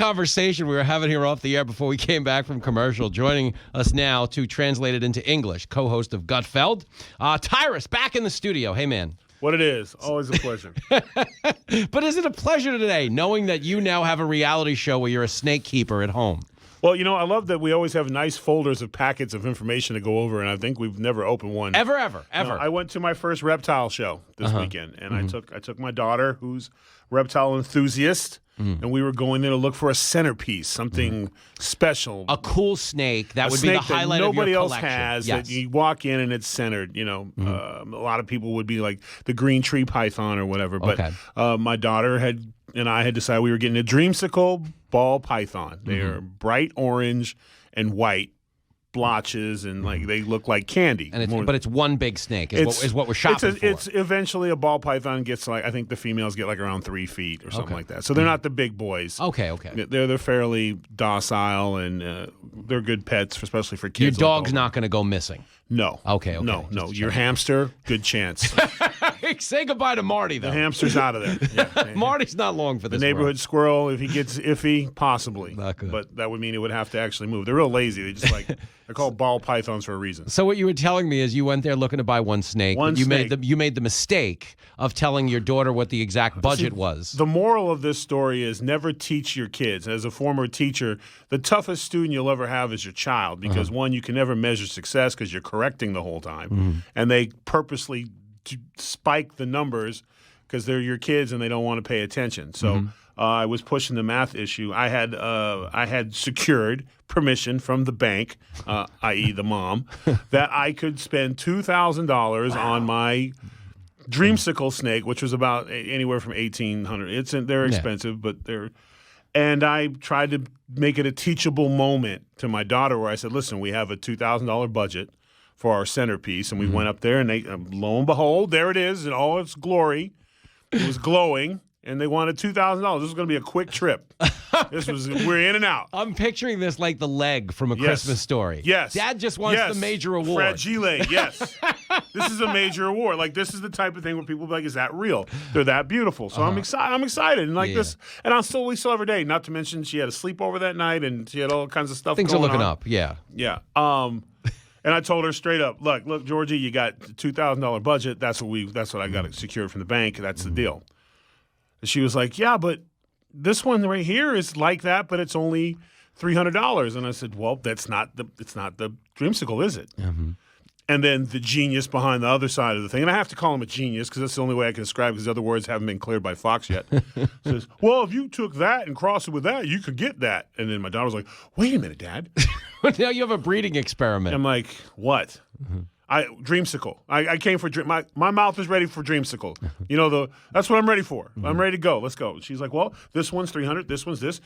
conversation we were having here off the air before we came back from commercial. Joining us now to translate it into English, co-host of Gutfeld, Tyrus, back in the studio. Hey, man. What it is. Always a pleasure. But is it a pleasure today, knowing that you now have a reality show where you're a snake keeper at home? Well, you know, I love that we always have nice folders of packets of information to go over, and I think we've never opened one. Ever. No, I went to my first reptile show this weekend, and I took my daughter, who's reptile enthusiast, and we were going there to look for a centerpiece, something special. A cool snake that would be the highlight of your collection. Nobody else has. Yes. That you walk in and it's centered. You know, a lot of people would be like the green tree python or whatever. But my daughter and I had decided we were getting a dreamsicle ball python. They are bright orange and white blotches, and like they look like candy. And but it's one big snake is what we're shopping for. It's eventually a ball python gets like, I think the females get like around 3 feet or something like that. So they're not the big boys. Okay. They're fairly docile, and they're good pets, especially for kids. Your dog's not going to go missing. No. Okay. No. Your hamster, good chance. Say goodbye to Marty, though. The hamster's out of there. Yeah. Marty's not long for this. The neighborhood squirrel, if he gets iffy, possibly. Not good. But that would mean it would have to actually move. They're real lazy. They just they're called ball pythons for a reason. So what you were telling me is you went there looking to buy one snake. You made the mistake of telling your daughter what the exact budget was. The moral of this story is never teach your kids. As a former teacher, the toughest student you'll ever have is your child, because one, you can never measure success because you're correcting the whole time, and they purposely spike the numbers because they're your kids and they don't want to pay attention. So I was pushing the math issue. I had secured permission from the bank, i.e. the mom, that I could spend $2,000 on my dreamsicle snake, which was about anywhere from $1,800. They're expensive, but they're. And I tried to make it a teachable moment to my daughter, where I said, "Listen, we have a $2,000 budget for our centerpiece," and we went up there, and they, lo and behold, there it is in all its glory. It was glowing, and they wanted $2,000. This was going to be a quick trip. We're in and out. I'm picturing this like the leg from A Christmas Story. Yes. Dad just wants the major award. Fragile, yes. This is a major award. Like, this is the type of thing where people be like, is that real? They're that beautiful. So I'm excited. And this, and we still have her day. Not to mention she had a sleepover that night, and she had all kinds of stuff Things going are looking on. up, yeah. Yeah. And I told her straight up, look, Georgie, you got $2,000 budget. That's what I got secured from the bank. That's the deal. And she was like, yeah, but this one right here is like that, but it's only $300. And I said, well, it's not the dreamsicle, is it? And then the genius behind the other side of the thing, and I have to call him a genius because that's the only way I can describe it, because other words haven't been cleared by Fox yet, says, well, if you took that and crossed it with that, you could get that. And then my daughter was like, wait a minute, Dad. Now you have a breeding experiment. I'm like, what? Dreamsicle. I came for my mouth is ready for dreamsicle. You know, that's what I'm ready for. I'm ready to go. Let's go. She's like, well, this one's $300. This one's this.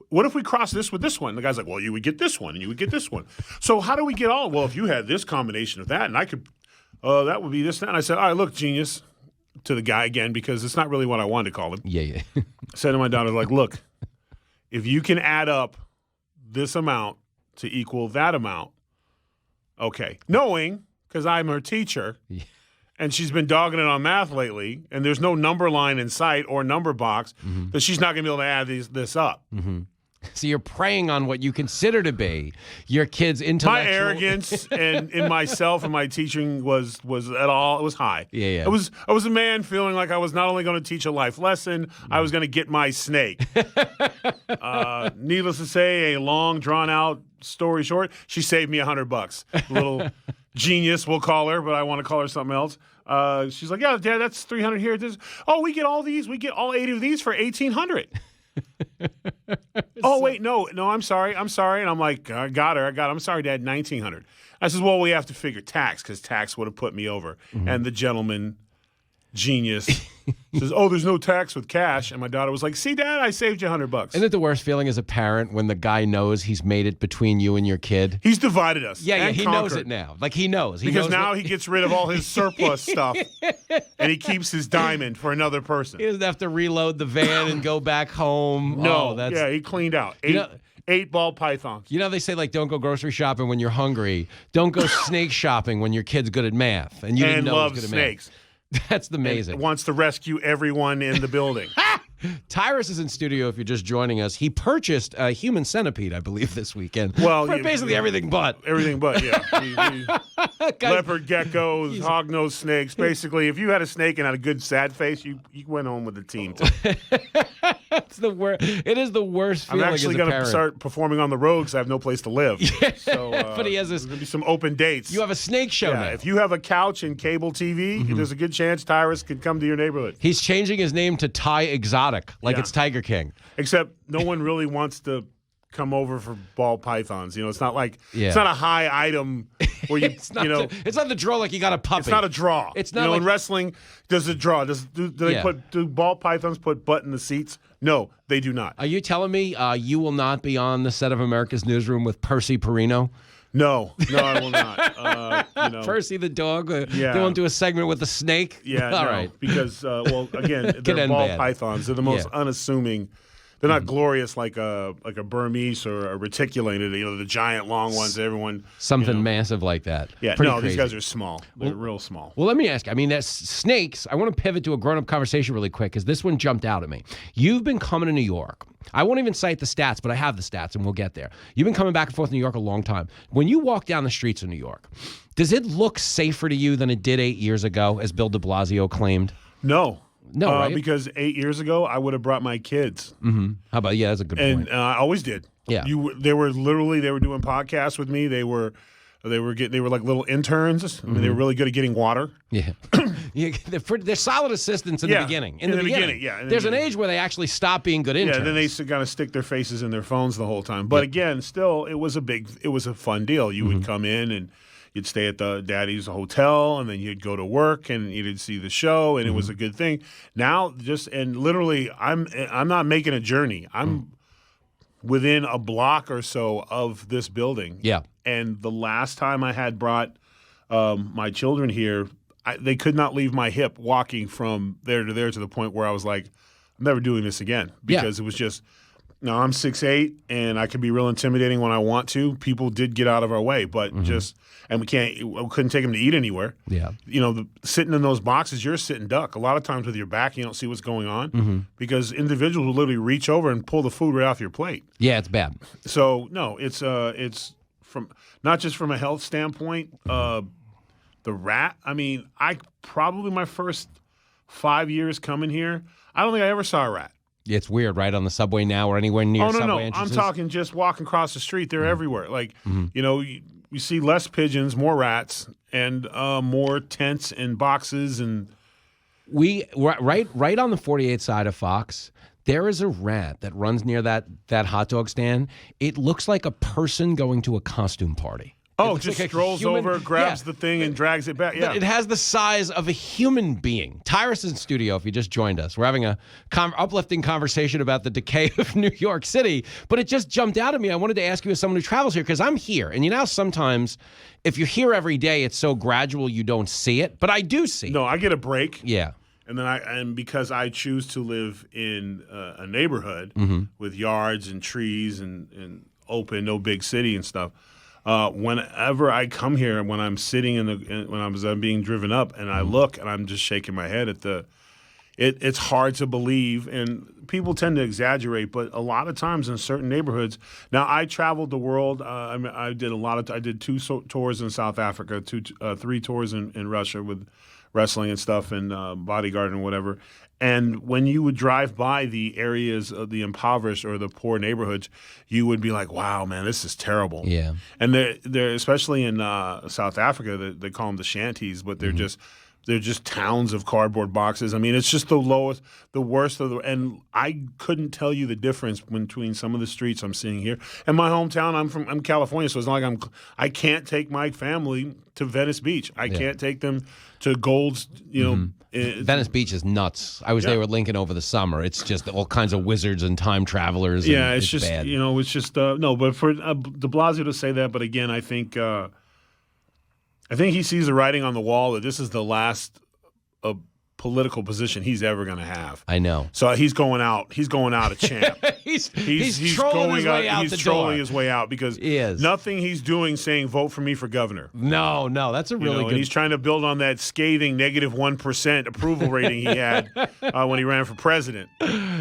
What if we cross this with this one? The guy's like, well, you would get this one and you would get this one. So how do we get all? Well, if you had this combination of that, and I could, that would be this. And I said, all right, look, genius, to the guy again, because it's not really what I wanted to call him. Yeah. I said to my daughter, like, look, if you can add up this amount to equal that amount, okay, knowing, because I'm her teacher, and she's been dogging it on math lately, and there's no number line in sight or number box, that she's not going to be able to add this up. So you're preying on what you consider to be your kid's intellectual... My arrogance and in myself and my teaching was at all, it was high. Yeah. I was a man feeling like I was not only going to teach a life lesson, I was going to get my snake. Needless to say, a long, drawn-out story short, she saved me $100. Little genius, we'll call her, but I want to call her something else. She's like, yeah, Dad, that's $300 here. We get all these. We get all 8 of these for $1,800. Oh, wait, no, I'm sorry. And I'm like, I got her. I'm sorry, Dad, $1,900. I says, well, we have to figure tax, because tax would have put me over. And the gentleman, genius, says, oh, there's no tax with cash. And my daughter was like, see, Dad, I saved you $100. Isn't it the worst feeling as a parent when the guy knows he's made it between you and your kid? He's divided us. Yeah, and he conquered. knows it now. Like, he knows. Because now he gets rid of all his surplus stuff, and he keeps his diamond for another person. He doesn't have to reload the van and go back home. No, he cleaned out. Eight ball pythons. You know, they say, like, don't go grocery shopping when you're hungry. Don't go snake shopping when your kid's good at math. And you didn't know he was good at snakes. math. That's amazing. And wants to rescue everyone in the building. Tyrus is in studio if you're just joining us. He purchased a human centipede, I believe, this weekend. Well, for basically everything but. Everything but, yeah. Leopard geckos, hognose snakes. Basically, if you had a snake and had a good sad face, you went home with the team. It's the worst. It is the worst feeling. I'm actually going to start performing on the road because I have no place to live. So, but he has this. There's going to be some open dates. You have a snake show now. If you have a couch and cable TV, there's a good chance Tyrus could come to your neighborhood. He's changing his name to Ty Exotic, like it's Tiger King. Except no one really wants to come over for ball pythons. It's not like it's not a high item where you it's not the draw like you got a puppy. It's not a draw. It's not in wrestling. Does it draw? Do ball pythons put butt in the seats? No, they do not. Are you telling me you will not be on the set of America's Newsroom with Percy Perino? No, I will not. Percy the dog. They won't do a segment with the snake. Yeah, all right. Because again, they're ball pythons. They're the most unassuming. They're not glorious like a Burmese or a reticulated, the giant long ones. Everyone something massive like that. Yeah, Pretty crazy. These guys are small. They're real small. Well, let me ask you. I mean, that's snakes. I want to pivot to a grown-up conversation really quick because this one jumped out at me. You've been coming to New York. I won't even cite the stats, but I have the stats, and we'll get there. You've been coming back and forth to New York a long time. When you walk down the streets of New York, does it look safer to you than it did 8 years ago, as Bill de Blasio claimed? No, right? Because 8 years ago, I would have brought my kids. Mm-hmm. How about that's a good point. And I always did. Yeah, they were doing podcasts with me. They were like little interns. I mean, they were really good at getting water. Yeah, they're solid assistants in the beginning. In the beginning, there's an age where they actually stop being good interns. Yeah, then they kind of stick their faces in their phones the whole time. But again, still, it was a fun deal. You would come in and you'd stay at the daddy's hotel, and then you'd go to work, and you'd see the show, and it was a good thing. Now, literally, I'm not making a journey. I'm within a block or so of this building. Yeah. And the last time I had brought my children here, they could not leave my hip walking from there to there to the point where I was like, I'm never doing this again because it was just. Now, I'm 6'8", and I can be real intimidating when I want to. People did get out of our way, but and we couldn't take them to eat anywhere. Yeah. Sitting in those boxes, you're a sitting duck. A lot of times with your back, you don't see what's going on because individuals will literally reach over and pull the food right off your plate. Yeah, it's bad. So, no, it's from not just from a health standpoint, the rat. I mean, probably my first 5 years coming here, I don't think I ever saw a rat. It's weird, right? On the subway now or anywhere near subway entrances? I'm talking just walking across the street. They're everywhere. Like, you see less pigeons, more rats, and more tents and boxes. And right on the 48 side of Fox, there is a rat that runs near that hot dog stand. It looks like a person going to a costume party. Oh, just like strolls over, grabs the thing, and drags it back. Yeah, it has the size of a human being. Tyrus is in studio. If you just joined us, we're having a uplifting conversation about the decay of New York City. But it just jumped out at me. I wanted to ask you, as someone who travels here, because I'm here, and sometimes if you're here every day, it's so gradual you don't see it. But I do see. No, I get a break. Yeah. And then because I choose to live in a neighborhood with yards and trees and open, no big city and stuff. Whenever I come here, when I'm sitting when I'm being driven up, and I look, and I'm just shaking my head at it's hard to believe, and people tend to exaggerate, but a lot of times in certain neighborhoods. Now, I traveled the world. I did 2 tours in South Africa, 3 tours in Russia with wrestling and stuff, and bodyguard and whatever. And when you would drive by the areas of the impoverished or the poor neighborhoods, you would be like, wow, man, this is terrible. Yeah. And they're especially in South Africa, they call them the shanties, but they're just towns of cardboard boxes. I mean, it's just the worst of and I couldn't tell you the difference between some of the streets I'm seeing here. And my hometown, I'm California, so it's not like I can't take my family to Venice Beach. I can't take them to Gold's, Venice Beach is nuts. I was there with Lincoln over the summer. It's just all kinds of wizards and time travelers. Yeah, it's just bad. It's just no. But for de Blasio to say that, but again, I think he sees the writing on the wall that this is the last political position he's ever going to have. I know. So he's going out. He's going out a champ. he's trolling his way out He's the trolling door. his way out because He is. nothing he's doing saying vote for me for governor. No, that's a really And good. he's trying to build on that scathing -1% approval rating he had when he ran for president.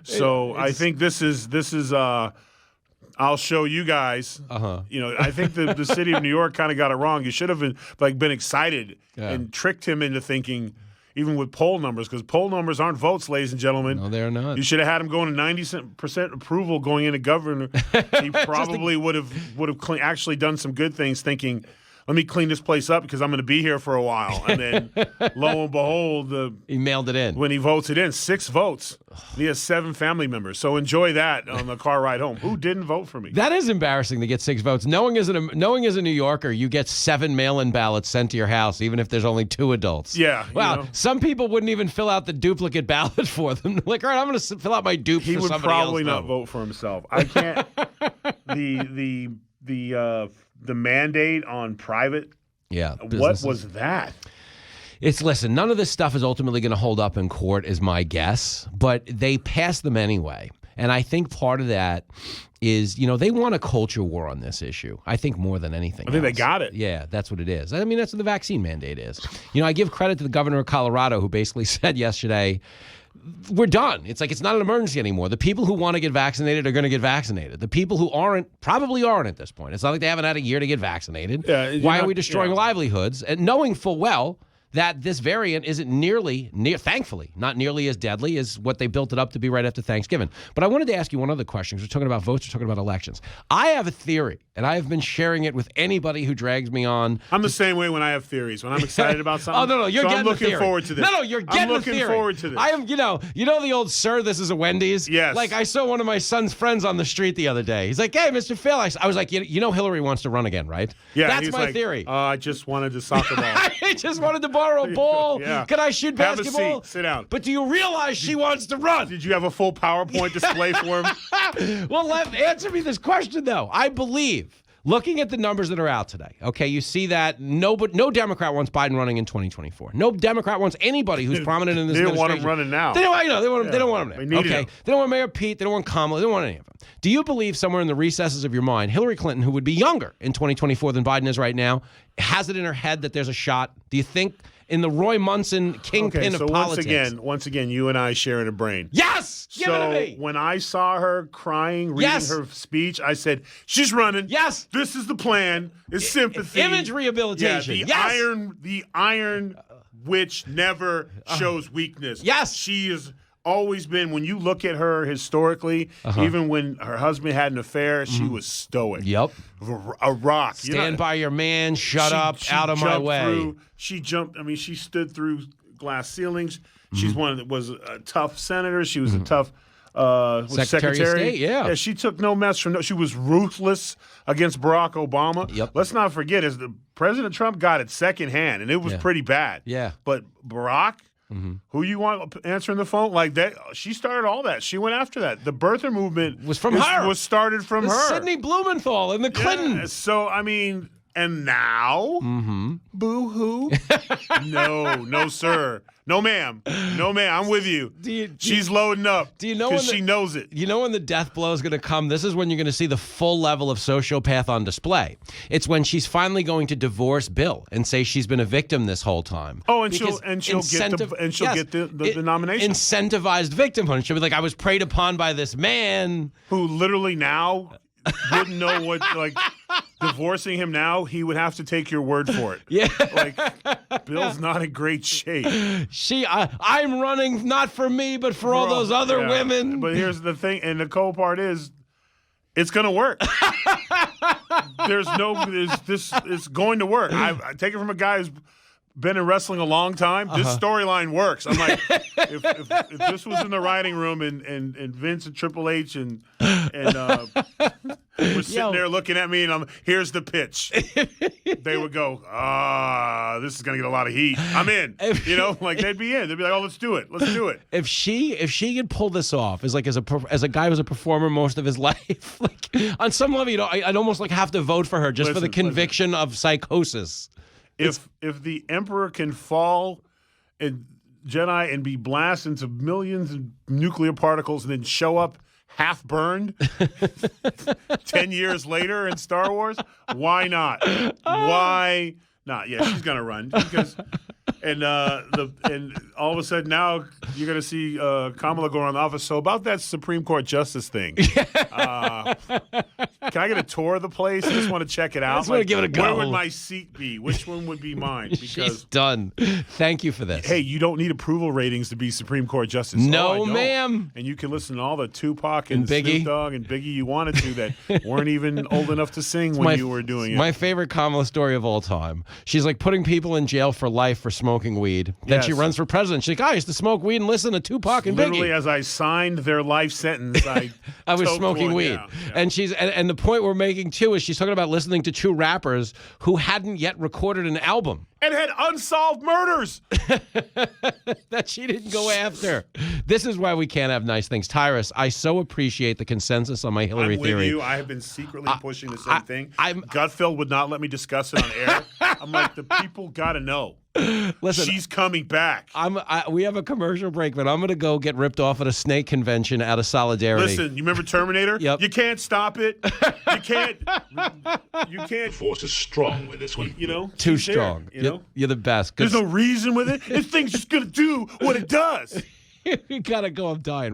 So I think this is. I'll show you guys. I think the city of New York kind of got it wrong. You should have been excited and tricked him into thinking, even with poll numbers, because poll numbers aren't votes, ladies and gentlemen. No, they're not. You should have had him going to 90% approval going into governor. He probably would have actually done some good things, thinking, let me clean this place up because I'm going to be here for a while. And then, lo and behold, he mailed it in. When he votes it in, 6 votes. He has 7 family members. So enjoy that on the car ride home. Who didn't vote for me? That is embarrassing to get 6 votes. Knowing as a New Yorker, you get 7 mail-in ballots sent to your house, even if there's only 2 adults. Yeah. Wow. Some people wouldn't even fill out the duplicate ballot for them. Like, all right, I'm going to fill out my dupe for somebody else. He would probably not vote for himself. I can't. The mandate on private. Yeah. What was that? Listen, none of this stuff is ultimately going to hold up in court, is my guess, but they passed them anyway. And I think part of that is, they want a culture war on this issue. I think more than anything. I think they got it. Yeah, that's what it is. I mean, that's what the vaccine mandate is. I give credit to the governor of Colorado, who basically said yesterday, we're done. It's like it's not an emergency anymore. The people who want to get vaccinated are going to get vaccinated. The people who probably aren't at this point. It's not like they haven't had a year to get vaccinated. Yeah, why are we destroying livelihoods? And knowing full well that this variant isn't thankfully, not nearly as deadly as what they built it up to be right after Thanksgiving. But I wanted to ask you one other question. We're talking about votes, we're talking about elections. I have a theory, and I have been sharing it with anybody who drags me on. I'm the same way when I have theories. When I'm excited about something. Oh, no, you're getting I'm looking the theory. forward to this. No, you're getting the theory. I'm looking forward to this. I am, you know the old sir, this is a Wendy's? Yes. Like, I saw one of my son's friends on the street the other day. He's like, hey, Mr. Phil. I was like, Hillary wants to run again, right? Yeah. That's my theory. I just wanted to soccer ball. I just wanted to borrow a ball. Yeah. Can I shoot basketball? Have a seat. Sit down. But do you realize she wants to run? Did you have a full PowerPoint display for him? Well, answer me this question, though. I believe, looking at the numbers that are out today, okay, you see that no Democrat wants Biden running in 2024. No Democrat wants anybody who's prominent in this They don't administration. want him running now. They don't want him there. They need okay. him. They don't want Mayor Pete. They don't want Kamala. They don't want any of them. Do you believe somewhere in the recesses of your mind, Hillary Clinton, who would be younger in 2024 than Biden is right now, has it in her head that there's a shot? Do you think in the Roy Munson kingpin of politics? Once again, you and I sharing a brain. Yes! Give it to me! When I saw her crying, reading her speech, I said, she's running. Yes! This is the plan. It's sympathy. Image rehabilitation. Yeah, the iron witch never shows weakness. Yes! She has always been, when you look at her historically, even when her husband had an affair, she was stoic. Yep. A rock. Stand by your man, shut up, out of my way. She stood through glass ceilings. She's was a tough senator. She was a tough secretary of State, yeah. She took no mess from she was ruthless against Barack Obama. Yep. Let's not forget, President Trump got it secondhand, and it was pretty bad. Yeah. But Barack, who you want answering the phone like that? She started all that. She went after that. The birther movement was from her. Was started from her. Sidney Blumenthal and the Clintons. So and now, boo-hoo. No, sir. No, ma'am. I'm with you. She's loading up. Do you know because she knows it? You know when the death blow is going to come? This is when you're going to see the full level of sociopath on display. It's when she's finally going to divorce Bill and say she's been a victim this whole time. Oh, and she'll get the nomination. Incentivized victimhood. She'll be like, I was preyed upon by this man who literally now wouldn't know what divorcing him now, he would have to take your word for it. Yeah. Bill's not in great shape. I'm running not for me, but for all those other women. But here's the thing, and the cool part is, it's going to work. It's going to work. I take it from a guy who's been in wrestling a long time. This storyline works. I'm like, if this was in the writing room and Vince and Triple H and we're sitting there looking at me and here's the pitch, they would go, this is gonna get a lot of heat. I'm in. They'd be in. They'd be like, oh, let's do it. If she could pull this off as a guy who was a performer most of his life, on some level, I'd almost have to vote for her just for the conviction of psychosis. If the emperor can fall and Jedi and be blasted into millions of nuclear particles and then show up half burned 10 years later in Star Wars? Why not? Why not? Yeah, she's gonna run because, and all of a sudden now you're gonna see Kamala go around the office. So about that Supreme Court justice thing, can I get a tour of the place? I just want to check it out. I just want to give it a go. Where would my seat be? Which one would be mine? Because she's done. Thank you for this. Hey, you don't need approval ratings to be Supreme Court justice. No, ma'am. And you can listen to all the Tupac and Biggie. Snoop Dogg and Biggie you wanted to that weren't even old enough to sing when you were doing it. My favorite Kamala story of all time. She's like putting people in jail for life for smoking weed. Then she runs for president. She's like, I used to smoke weed and listen to Tupac and Literally, Biggie. as I signed their life sentence, I was smoking one. weed. Yeah. And and the point we're making too is she's talking about listening to two rappers who hadn't yet recorded an album. And had unsolved murders that she didn't go after. This is why we can't have nice things. Tyrus, I so appreciate the consensus on my Hillary I'm theory. with you. I have been secretly pushing the same thing. Gutfeld would not let me discuss it on air. I'm like, the people got to know. Listen, she's coming back. We have a commercial break, but I'm going to go get ripped off at a snake convention out of solidarity. Listen, you remember Terminator? Yep. You can't stop it. You can't. The force is strong with this one. You know, too strong. You're the best. There's no reason with it. This thing's just gonna do what it does. You gotta go. I'm dying.